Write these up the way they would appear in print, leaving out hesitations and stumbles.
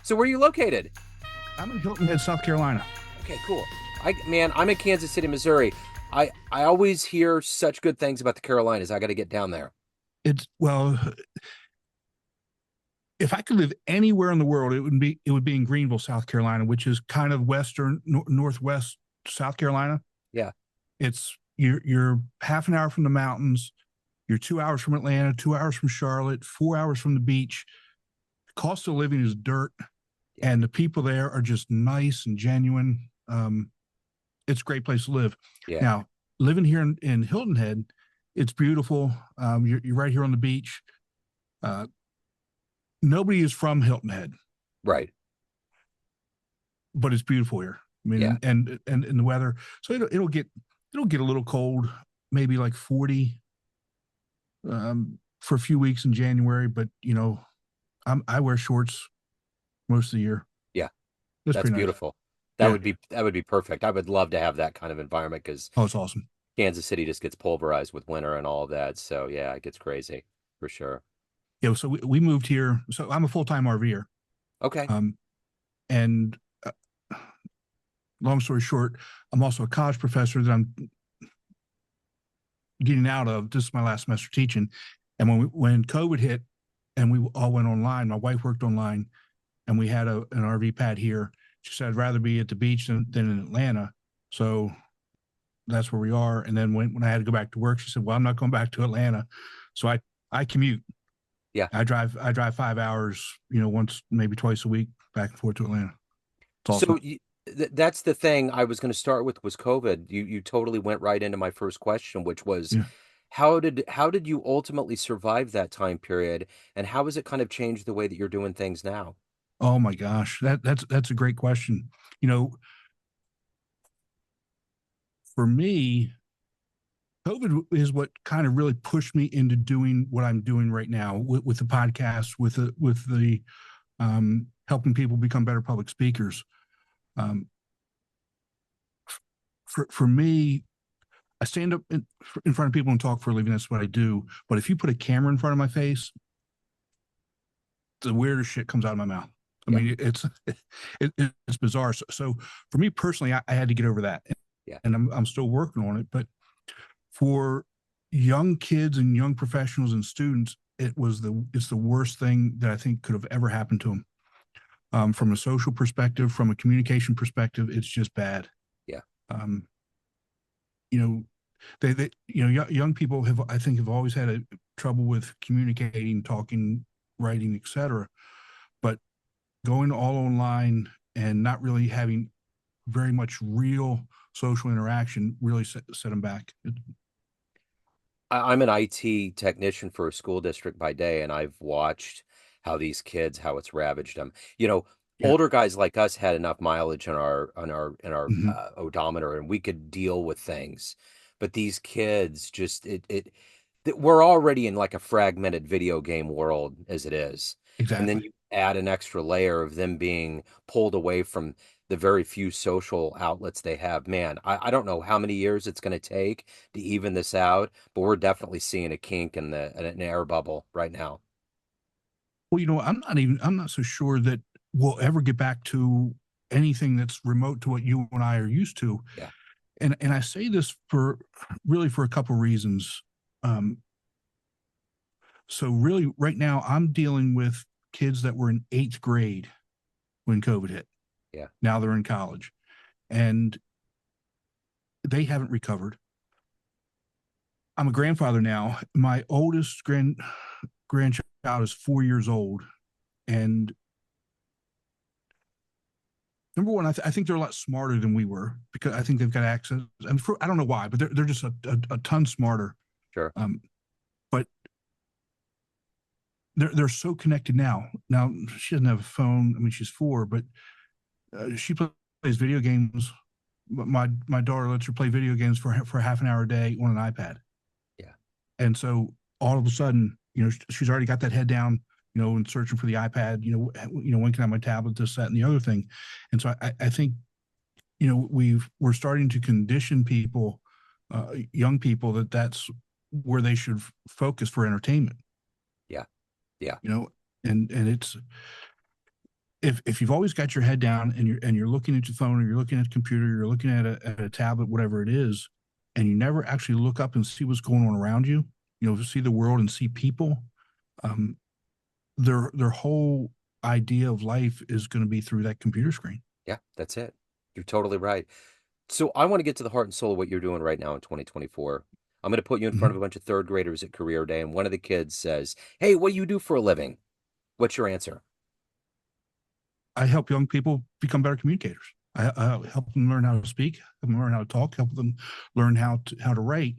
So where are you located? I'm in Hilton Head, South Carolina. Okay, cool. I'm in Kansas City, Missouri. I always hear such good things about the Carolinas. I got to get down there. It's well, if I could live anywhere in the world, it would be in Greenville, South Carolina, which is kind of western northwest South Carolina. Yeah, You're half an hour from the mountains. You're 2 hours from Atlanta, 2 hours from Charlotte, 4 hours from the beach. Cost of living is dirt, yeah, and the people there are just nice and genuine. It's a great place to live. yeah. Now, living here in Hilton Head, it's beautiful. You're right here on the beach. Uh, Nobody is from Hilton Head, Right. but it's beautiful here. I mean, Yeah. and the weather. So it'll get a little cold, maybe like 40 for a few weeks in January. But I wear shorts most of the year. Yeah. It's That's pretty nice. beautiful. Yeah. That would be perfect. I would love to have that kind of environment because Oh, it's awesome. Kansas City just gets pulverized with winter and all of that. So yeah, it gets crazy for sure. Yeah. So we moved here. So I'm a full time RVer. Okay. Um, and long story short, I'm also a college professor that I'm getting out of. This is my last semester teaching. And when COVID hit and we all went online, my wife worked online, and we had an RV pad here. She said, I'd rather be at the beach than in Atlanta. So that's where we are. And then when I had to go back to work, she said, well, I'm not going back to Atlanta. So I commute. Yeah. I drive 5 hours, once, maybe twice a week back and forth to Atlanta. It's So awesome. that's the thing I was going to start with was COVID. You totally went right into my first question, which was Yeah. how did you ultimately survive that time period, and how has it kind of changed the way that you're doing things now? Oh my gosh. That's a great question. You know, for me, COVID is what kind of really pushed me into doing what I'm doing right now with the podcast, with the helping people become better public speakers. Um, for me, I stand up in front of people and talk for a living. That's what I do. But if you put a camera in front of my face, the weirdest shit comes out of my mouth. I Yeah. mean, it's bizarre. So for me personally, I had to get over that, Yeah. and I'm still working on it. But for young kids and young professionals and students, it's the worst thing that I think could have ever happened to them. From a social perspective, from a communication perspective, it's just bad. Yeah. Um, you know, young people I think have always had trouble with communicating, talking, writing, etc. But going all online and not really having very much real social interaction really set them back. I'm an IT technician for a school district by day, and I've watched how these kids, how it's ravaged them. Yeah. Older guys like us had enough mileage in our Hmm. odometer, and we could deal with things. But these kids just we're already in like a fragmented video game world as it is. And then Exactly. you add an extra layer of them being pulled away from the very few social outlets they have. Man, I don't know how many years it's going to take to even this out, but we're definitely seeing a kink in an air bubble right now. Well, I'm not so sure that we'll ever get back to anything that's remote to what you and I are used to. Yeah. And I say this for a couple of reasons. Um, so really, right now, I'm dealing with kids that were in eighth grade when COVID hit. Yeah. Now they're in college, and they haven't recovered. I'm a grandfather now. My oldest grandchild is 4 years old, and number one, I think they're a lot smarter than we were because I think they've got access. I mean, I don't know why, but they're just a ton smarter. Sure. Um, but they're so connected now. Now she doesn't have a phone. I mean, she's four, but she plays video games. My daughter lets her play video games for half an hour a day on an iPad, Yeah. and so all of a sudden, she's already got that head down, and searching for the iPad. When can I have my tablet, this, that, and the other thing, and so I think we're starting to condition people, young people, that's where they should focus for entertainment. Yeah. Yeah. You know, and it's if you've always got your head down and you're looking at your phone or you're looking at a computer, you're looking at a tablet, whatever it is, and you never actually look up and see what's going on around you, see the world and see people, um, their whole idea of life is going to be through that computer screen. Yeah, that's it. You're totally right. So I want to get to the heart and soul of what you're doing right now in 2024. I'm going to put you in front Mm-hmm. of a bunch of third graders at career day, and one of the kids says, "Hey, what do you do for a living?" What's your answer? I help young people become better communicators. I help them learn how to speak, help them learn how to talk, help them learn how to write.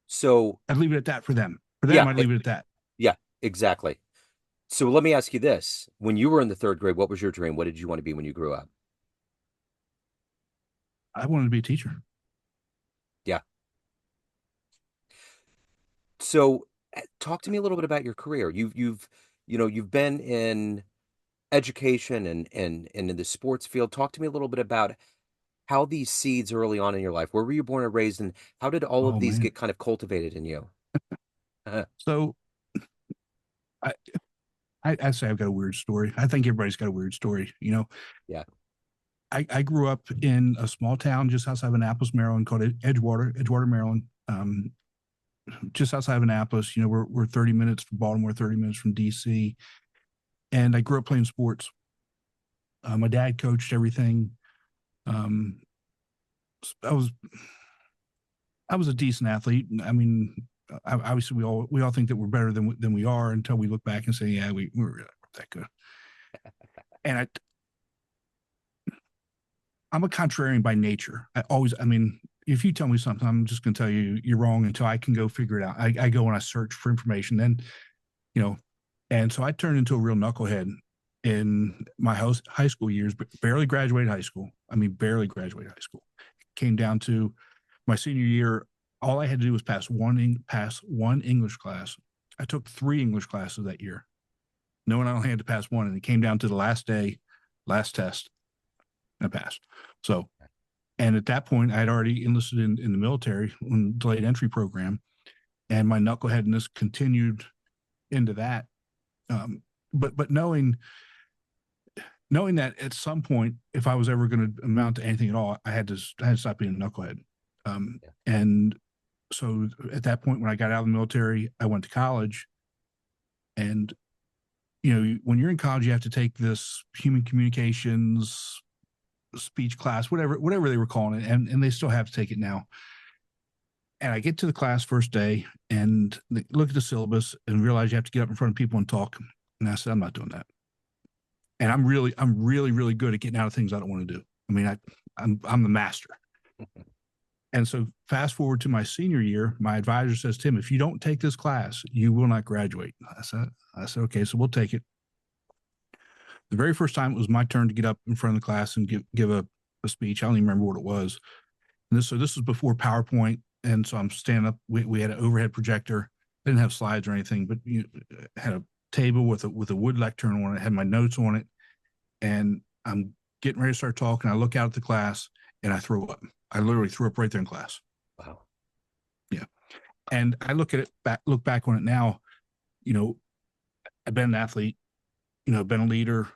So, I'd leave it at that for them. For them, yeah, I'd leave it at that. yeah, exactly. So let me ask you this. When you were in the third grade, what was your dream? What did you want to be when you grew up? I wanted to be a teacher. Yeah. So talk to me a little bit about your career. You've been in education and in the sports field. Talk to me a little bit about how these seeds early on in your life, where were you born and raised, and how did all of Oh these man. get kind of cultivated in you? So I, I say I've got a weird story. I think everybody's got a weird story. Yeah. I grew up in a small town just outside of Annapolis, Maryland, called Edgewater, Maryland. Just outside of Annapolis, we're 30 minutes from Baltimore, 30 minutes from DC. And I grew up playing sports. My dad coached everything. Um, I was I was a decent athlete. I mean, obviously we all think that we're better than we are until we look back and say, yeah, we were really that good. And I'm a contrarian by nature. I mean, if you tell me something, I'm just going to tell you you're wrong until I can go figure it out. I go and I search for information. Then, you know, and so I turned into a real knucklehead in my high school years, but barely graduated high school. I mean, barely graduated high school. It came down to my senior year. All I had to do was pass one English class. I took 3 English classes that year, knowing I only had to pass one, and it came down to the last day, last test, and I passed. So, and at that point, I had already enlisted in the military on the delayed entry program, and my knuckleheadness continued into that. But knowing that at some point, if I was ever going to amount to anything at all, I had to stop being a knucklehead. Yeah. And so at that point, when I got out of the military, I went to college, and when you're in college, you have to take this human communications speech class, whatever they were calling it, and they still have to take it now. And I get to the class first day and look at the syllabus and realize you have to get up in front of people and talk. And I said, I'm not doing that. And I'm really good at getting out of things I don't want to do. I mean, I'm the master. And so fast forward to my senior year, my advisor says, Tim, if you don't take this class, you will not graduate. I said, okay, so we'll take it. The very first time it was my turn to get up in front of the class and give a speech. I don't even remember what it was. And this was before PowerPoint. And so I'm standing up. We had an overhead projector. I didn't have slides or anything, but had a table with a wood lectern on it, had my notes on it. And I'm getting ready to start talking. I look out at the class and I throw up. I literally threw up right there in class. Wow. Yeah. And I look back on it now, you know, I've been an athlete, been a leader,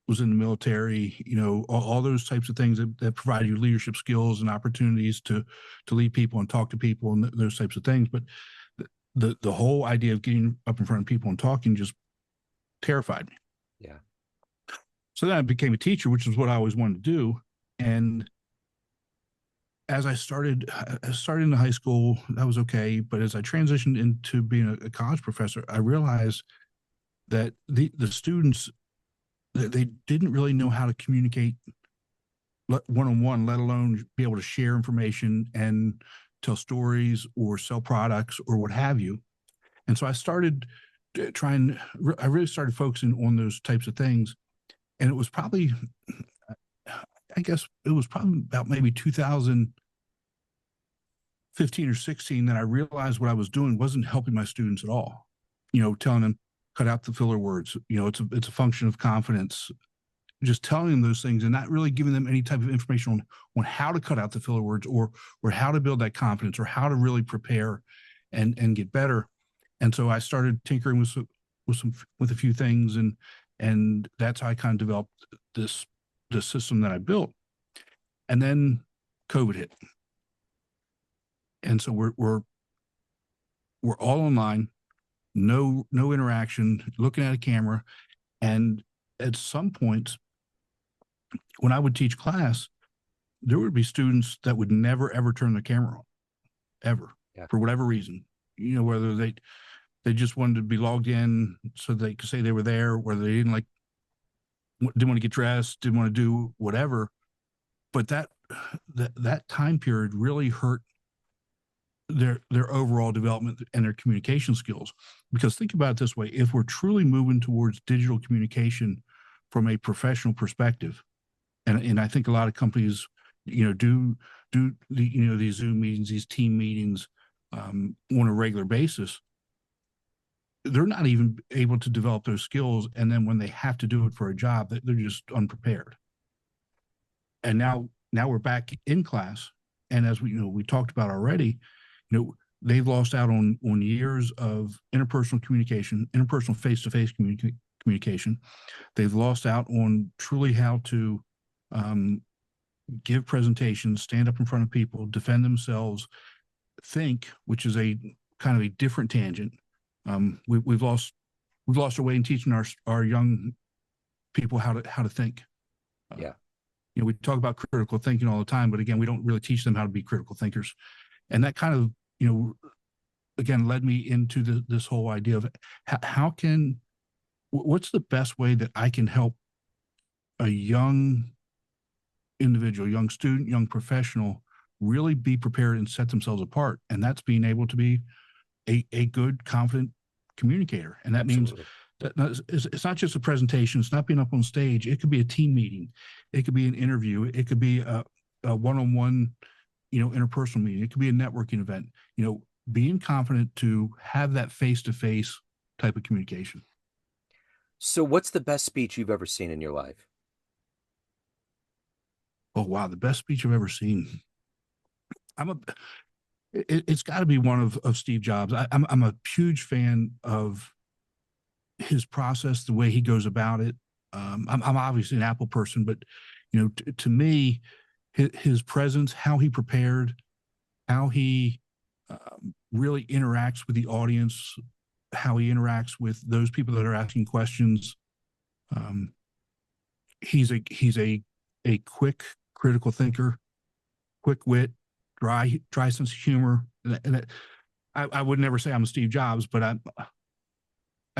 was in the military, all those types of things that provide you leadership skills and opportunities to lead people and talk to people and those types of things. But the whole idea of getting up in front of people and talking just terrified me. Yeah. So then I became a teacher, which is what I always wanted to do. And as I started in high school, that was okay. But as I transitioned into being a college professor, I realized that the students, they didn't really know how to communicate one-on-one, let alone be able to share information and tell stories or sell products or what have you. And so I started I really started focusing on those types of things. And it was probably, I guess it was probably about maybe 2015 or 16 that I realized what I was doing wasn't helping my students at all. Telling them, cut out the filler words. It's a function of confidence. Just telling them those things and not really giving them any type of information on how to cut out the filler words or how to build that confidence or how to really prepare and get better. And so I started tinkering with a few things, and And that's how I kind of developed this this system that I built. And then COVID hit, and so we're all online, no interaction, looking at a camera. And at some points, when I would teach class, there would be students that would never ever turn their camera on, ever, Yeah. for whatever reason. Whether they just wanted to be logged in so they could say they were there, whether they didn't want to get dressed, didn't want to do whatever. But that time period really hurt their overall development and their communication skills. Because think about it this way: if we're truly moving towards digital communication from a professional perspective, and I think a lot of companies, do these Zoom meetings, these team meetings, on a regular basis, they're not even able to develop those skills. And then when they have to do it for a job, they're just unprepared. And now we're back in class, and as we talked about already, they've lost out on years of interpersonal communication, interpersonal face-to-face communication. They've lost out on truly how to give presentations, stand up in front of people, defend themselves, think, which is a kind of a different tangent. We've lost our way in teaching our young people how to think. Yeah. We talk about critical thinking all the time, but again, we don't really teach them how to be critical thinkers. And that kind of, again, led me into this whole idea of what's the best way that I can help a young individual, young student, young professional really be prepared and set themselves apart. And that's being able to be a good, confident communicator. And that means Absolutely. that it's not just a presentation. It's not being up on stage. It could be a team meeting. It could be an interview. It could be a one-on-one, interpersonal meeting. It could be a networking event. Being confident to have that face-to-face type of communication. So, what's the best speech you've ever seen in your life? Oh wow, the best speech I've ever seen. I'm a. It's got to be one of Steve Jobs. I'm a huge fan of his process, the way he goes about it. I'm obviously an Apple person, but to me, his presence, how he prepared, how he really interacts with the audience, how he interacts with those people that are asking questions. Um, he's a quick critical thinker, quick wit, dry sense of humor. I would never say I'm a Steve Jobs, but I've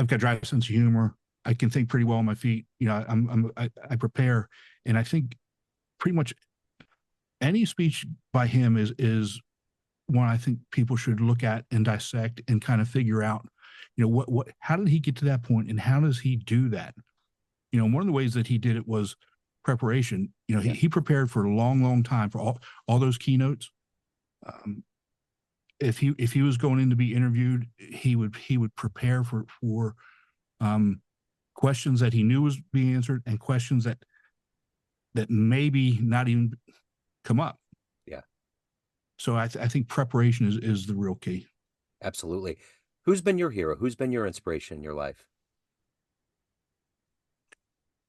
got a dry sense of humor. I can think pretty well on my feet. I prepare, and I think pretty much any speech by him is one I think people should look at and dissect and kind of figure out, how did he get to that point, and how does he do that? One of the ways that he did it was preparation. Yeah. He prepared for a long, long time for all those keynotes. If he was going in to be interviewed, he would prepare for questions that he knew was being answered, and questions that maybe not even come up. Yeah. So I think preparation is the real key. Absolutely. Who's been your hero? Who's been your inspiration in your life?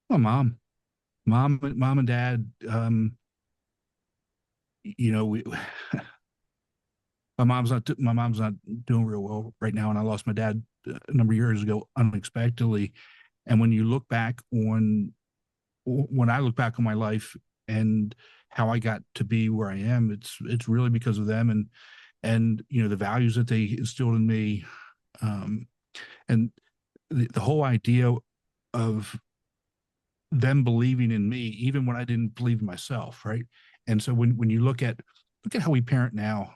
My mom and dad. We, my mom's not doing real well right now, and I lost my dad a number of years ago unexpectedly. And when I look back on my life and how I got to be where I am, it's really because of them, and the values that they instilled in me, and the whole idea of them believing in me even when I didn't believe in myself, right? And so when you look at how we parent now,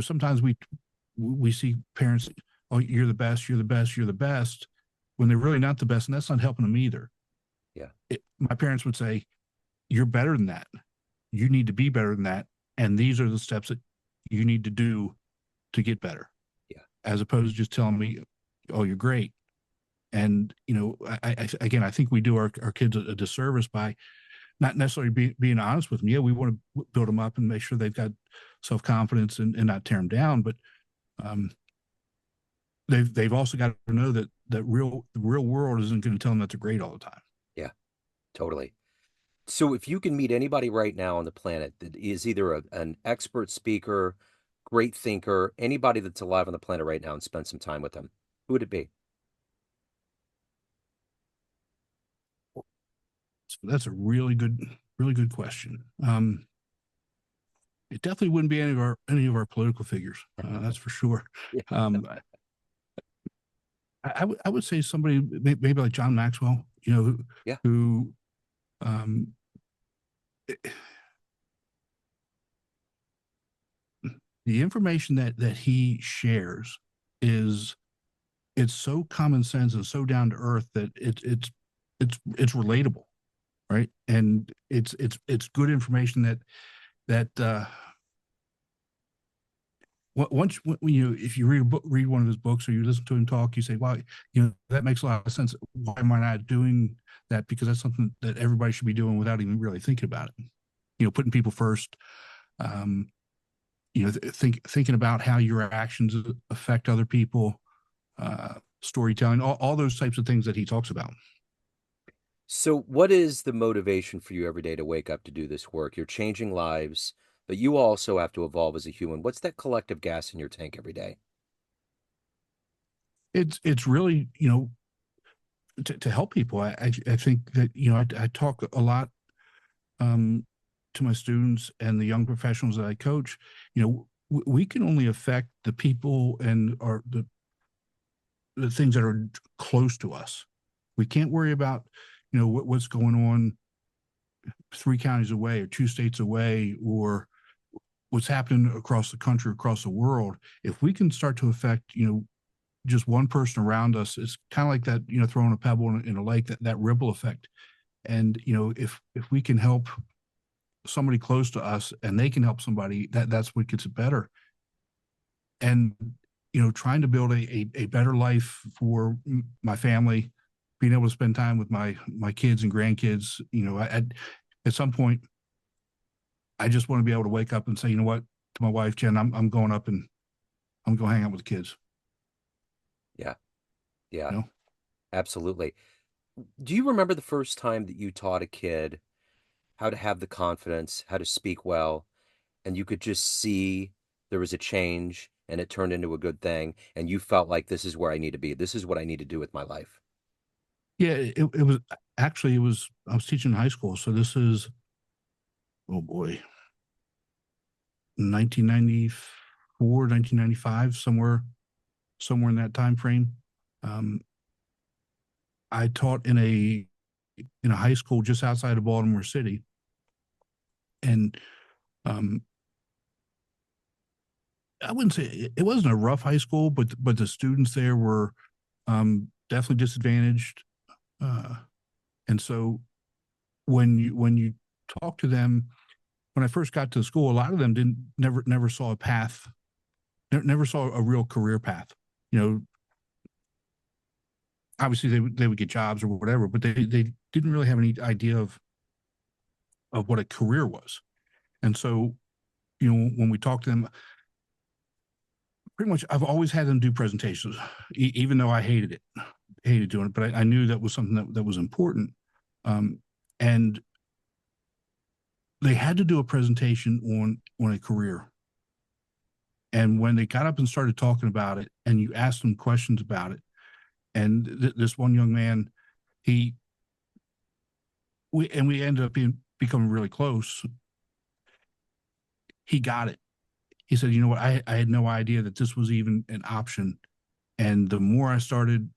sometimes we see parents, oh, you're the best, you're the best, you're the best, when they're really not the best, and that's not helping them either. Yeah. My parents would say, you're better than that. You need to be better than that. And these are the steps that you need to do to get better. Yeah. As opposed to just telling me, oh, you're great. And, again, I think we do our kids a disservice by not necessarily being honest with them. Yeah, we want to build them up and make sure they've got self-confidence and not tear them down. But they've also got to know that the real world isn't going to tell them that they're great all the time. Yeah, totally. So if you can meet anybody right now on the planet that is either an expert speaker, great thinker, anybody that's alive on the planet right now and spend some time with them, who would it be? That's a really good question. It definitely wouldn't be any of our political figures. That's for sure. Yeah. Um, I would say somebody maybe like John Maxwell, you know, Yeah. who um, the information that he shares is it's so common sense and so down to earth that it's relatable, right? And it's good information that once when you if you read a book, read one of his books, or you listen to him talk, you say, "Wow, you know that makes a lot of sense. Why am I not doing that? Because that's something that everybody should be doing without even really thinking about it. You know, putting people first. Um, you know, thinking about how your actions affect other people, storytelling, all those types of things that he talks about. So what is the motivation for you every day to wake up to do this work? You're changing lives, but you also have to evolve as a human. What's that collective gas in your tank every day? It's really to help people. I think that I talk a lot um, to my students and the young professionals that I coach. You know, we can only affect the people and or the things that are close to us. We can't worry about what's going on 3 counties away or 2 states away or what's happening across the country, across the world. If we can start to affect just one person around us, it's kind of like that throwing a pebble in a lake, that ripple effect. And if we can help somebody close to us and they can help somebody, that's what gets it better. And trying to build a better life for my family, being able to spend time with my kids and grandkids. At some point I just want to be able to wake up and say, you know what, to my wife Jen, I'm going up and I'm going to hang out with the kids. Yeah. Yeah, you know absolutely. Do you remember the first time that you taught a kid how to have the confidence, how to speak well, and you could just see there was a change and it turned into a good thing, and you felt like this is where I need to be. This is what I need to do with my life. yeah, it was actually, it was I was teaching in high school, so this is, oh boy, 1994, 1995, somewhere in that time frame. um, I taught in a high school just outside of Baltimore City, and um, I wouldn't say it wasn't a rough high school, but the students there were definitely disadvantaged, uh, and so when you talk to them, when I first got to the school, a lot of them didn't never saw a path, never saw a real career path. You know, obviously they would get jobs or whatever, but they didn't really have any idea of what a career was. And so, when we talk to them, pretty much I've always had them do presentations, even though I hated doing it, but I knew that was something that was important. Um, and they had to do a presentation on a career. And when they got up and started talking about it, and you asked them questions about it, and this one young man, he we ended up becoming really close. He got it. He said, "You know what? I had no idea that this was even an option." And the more I started,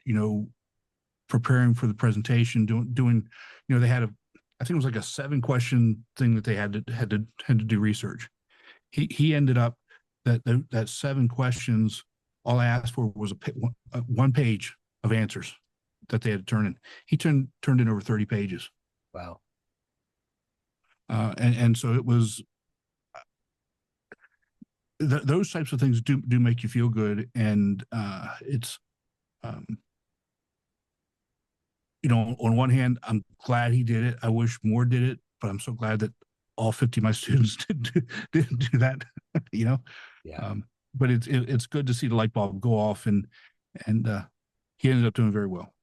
preparing for the presentation, doing, they had I think it was like a 7 question thing that they had to do research. He ended up that 7 questions. All I asked for was a 1 page of answers that they had to turn in. He turned in over 30 pages, Wow. and so it was those types of things do make you feel good, and it's um, on one hand, I'm glad he did it. I wish more did it, but I'm so glad that all 50 of my students didn't do that. you know, Yeah. but it's good to see the light bulb go off, and and he ended up doing very well.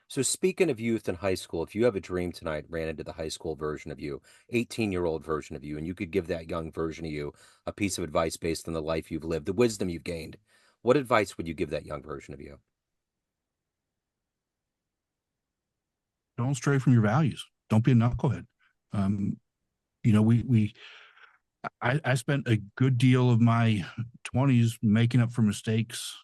So speaking of youth in high school, if you have a dream tonight, ran into the high school version of you, 18-year-old version of you, and you could give that young version of you a piece of advice based on the life you've lived, the wisdom you've gained, what advice would you give that young version of you? Don't stray from your values. Don't be a knucklehead. Um, we I spent a good deal of my 20s making up for mistakes.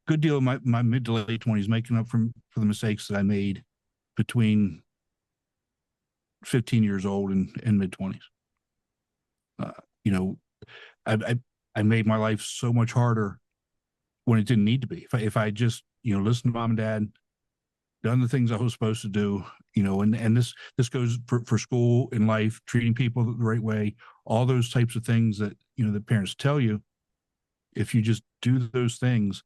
Good deal of my mid to late 20s making up for the mistakes that I made between 15 years old and mid 20s. Uh, you know, I made my life so much harder when it didn't need to be. If I just listened to mom and dad, done the things I was supposed to do, and this goes for school in life, treating people the right way, all those types of things that the parents tell you. If you just do those things,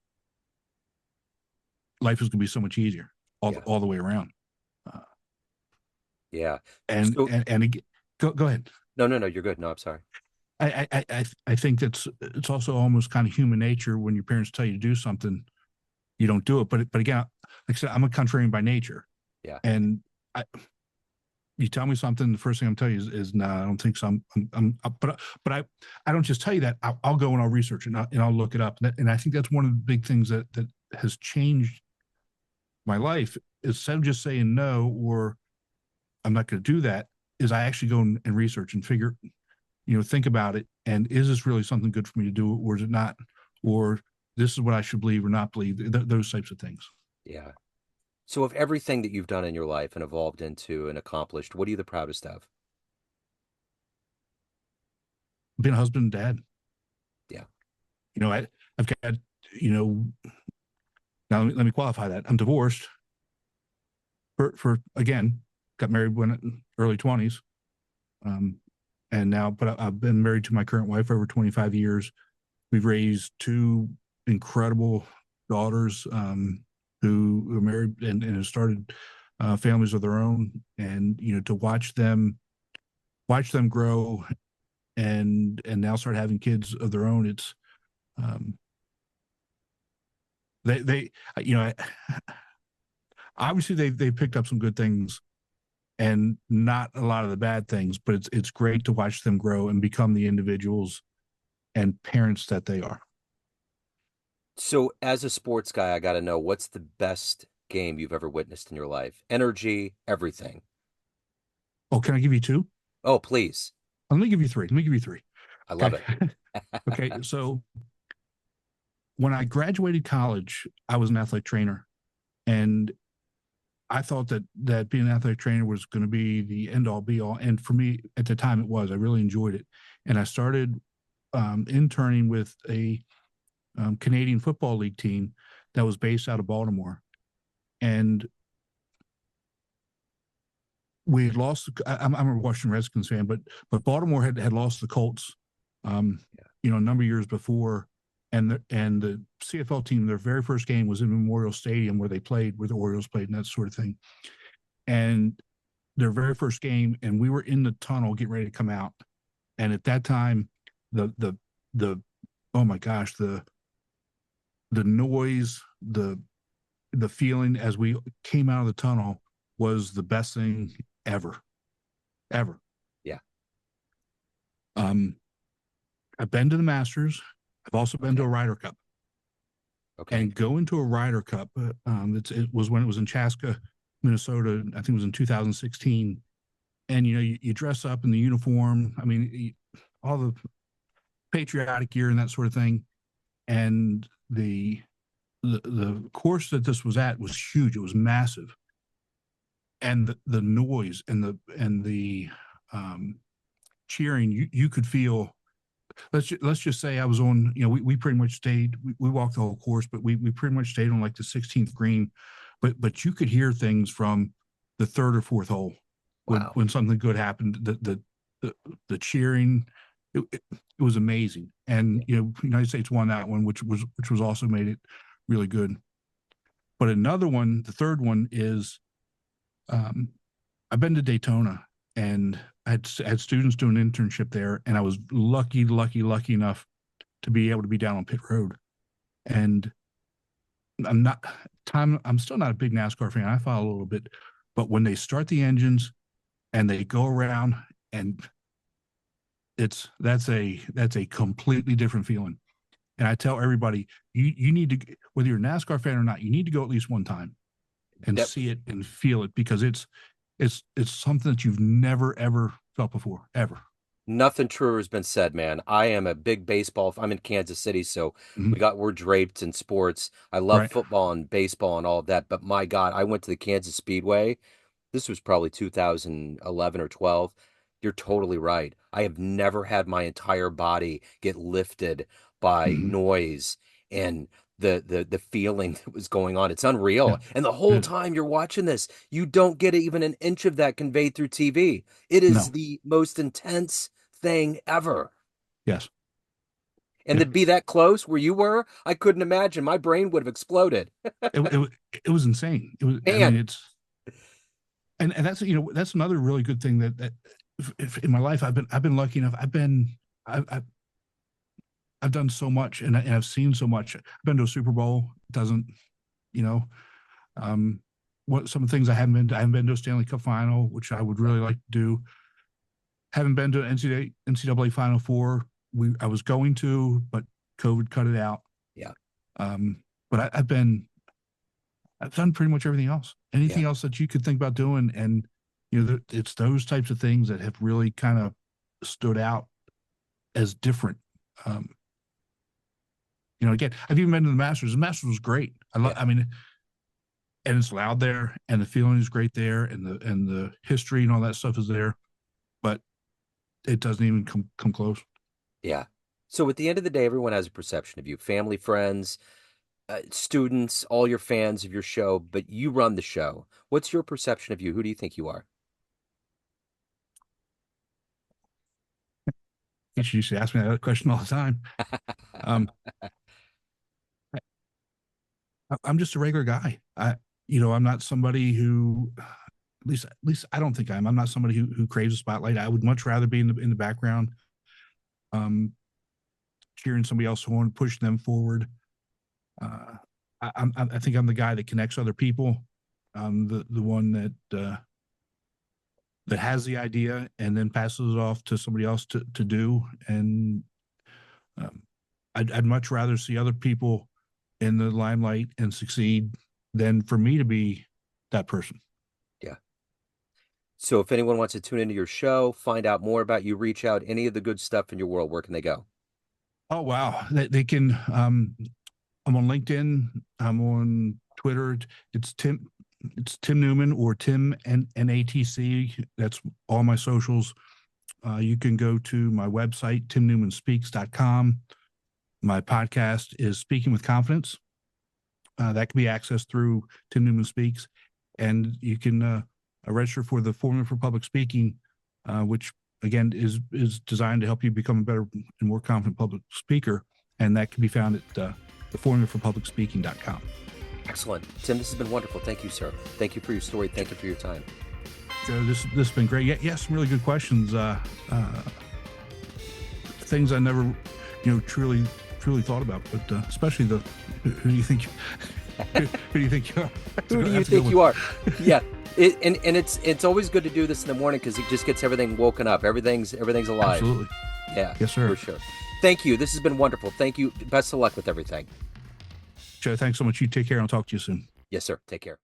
life is going to be so much easier Yeah. all the way around. Uh, Yeah. and So and and again, go ahead. no, no, no, you're good. No, I'm sorry. I think it's also almost kind of human nature when your parents tell you to do something, you don't do it. But again, like I said, I'm a contrarian by nature, Yeah. and I, you tell me something, the first thing I'm telling you is no, I don't think so. But I don't just tell you that. I'll go and I'll research it and I'll look it up. And I think that's one of the big things that has changed my life. Instead of just saying no or I'm not going to do that, is I actually go and research and figure, think about it. And is this really something good for me to do, or is it not? Or this is what I should believe or not believe. Those types of things. Yeah. So of everything that you've done in your life and evolved into and accomplished, what are you the proudest of? Being a husband and dad. Yeah. I've got, you know, now let me qualify that. I'm divorced for again, got married when early 20s. Um, and now, but I've been married to my current wife over 25 years. We've raised two incredible daughters who are married and have started families of their own. And to watch them grow and now start having kids of their own. It's um, they obviously they picked up some good things and not a lot of the bad things, but it's great to watch them grow and become the individuals and parents that they are. So as a sports guy, I got to know what's the best game you've ever witnessed in your life? Energy, everything. Oh, can I give you two? Oh, please. Let me give you three. Let me give you three. I love Okay. it. Okay. So when I graduated college, I was an athletic trainer, and I thought that being an athletic trainer was going to be the end all be all. And for me at the time, it was. I really enjoyed it, and I started interning with a Canadian Football League team that was based out of Baltimore, and we had lost. I'm a Washington Redskins fan, but Baltimore had lost the Colts, Yeah. a number of years before, and the CFL team, their very first game was in Memorial Stadium where the Orioles played, and that sort of thing. And their very first game, and we were in the tunnel getting ready to come out, and at that time, the oh my gosh, the noise, the feeling as we came out of the tunnel was the best thing ever, ever. Yeah. Um, I've been to the Masters. I've also been to a Okay. Ryder Cup. Okay. And going to a Ryder Cup, it was when it was in Chaska, Minnesota. I think it was in 2016. And you dress up in the uniform. I mean, all the patriotic gear and that sort of thing. And the course that this was at was huge. It was massive, and the noise and the cheering you could feel. Let's just say I was on. We pretty much stayed. We walked the whole course, but we pretty much stayed on like the 16th green. But you could hear things from the third or fourth hole Wow. when something good happened. The cheering, it was amazing. And Yeah. United States won that one, which was also made it really good. But another one, the third one is um, I've been to Daytona, and I had students doing an internship there, and I was lucky enough to be able to be down on pit road. And I'm not time. I'm still not a big NASCAR fan. I follow a little bit, but when they start the engines and they go around, and that's a completely different feeling. And I tell everybody, you need to, whether you're a NASCAR fan or not, you need to go at least one time and That see it and feel it, because it's something that you've never ever felt before, ever. Nothing truer has been said, man. I am a big baseball. I'm in Kansas City, so Mhm. we're draped in sports. I love Right. football and baseball and all of that, but my God, I went to the Kansas Speedway. This was probably 2011 or 12. You're totally right. I have never had my entire body get lifted by Mhm. noise and the feeling that was going on. It's Yeah. unreal. And the It whole is. time you're watching this, you don't get even an inch of that conveyed through TV. It is No. the most intense thing ever. Yes. And Yeah. to be that close where you were, I couldn't imagine. My brain would have exploded. It was insane. It was. I mean, Man, it's and that's, that's another really good thing that if in my life I've been lucky enough. I've done so much, and I've seen so much. I've been to a Super Bowl. It doesn't, you know, um, what some of the things I haven't been to. I haven't been to a Stanley Cup final, which I would yeah, really like to do. Haven't been to an NCAA Final Four. I was going to, but COVID cut it out. yeah, But I've done pretty much everything else. yeah, Anything else that you could think about doing, and it's those types of things that have really kind of stood out as different. Um, Again, I've even been to the Masters. The Masters was great. yeah. I mean, and it's loud there, and the feeling is great there, and the history and all that stuff is there, but it doesn't even come close. Yeah. So at the end of the day, everyone has a perception of you, family, friends, students, all your fans of your show, but you run the show. What's your perception of you? Who do you think you are? You should ask me that question all the time. Um, I'm just a regular guy. I'm not somebody who, at least I don't think I'm not somebody who craves a spotlight. I would much rather be in the background, um, cheering somebody else on, pushing them forward. Uh, I think I'm the guy that connects other people. The one that has the idea and then passes it off to somebody else to do. And um, I'd much rather see other people in the limelight and succeed than for me to be that person. Yeah. So if anyone wants to tune into your show, find out more about you, reach out, any of the good stuff in your world, where can they go? Oh wow, they can. I'm on LinkedIn. I'm on Twitter. It's Tim. It's Tim Newman or Tim NATC. That's all my socials. You can go to my website, timnewmanspeaks.com. My podcast is Speaking with Confidence. That can be accessed through Tim Newman Speaks. And you can register for the Formula for Public Speaking, which again is designed to help you become a better and more confident public speaker. And that can be found at theformulaforpublicspeaking.com. Excellent. Tim, this has been wonderful. Thank you, sir. Thank you for your story. Thank you for your time. This has been great. Yeah, some really good questions. Things I never, truly thought about, but especially who do you think who do you think you are? Who do you That's a good think one. you are? Yeah. And it's always good to do this in the morning because it just gets everything woken up. Everything's alive. Absolutely. Yeah, Yes, sir. for sure. Thank you. This has been wonderful. Thank you. Best of luck with everything. Joe, thanks so much. You take care, and I'll talk to you soon. Yes, sir. Take care.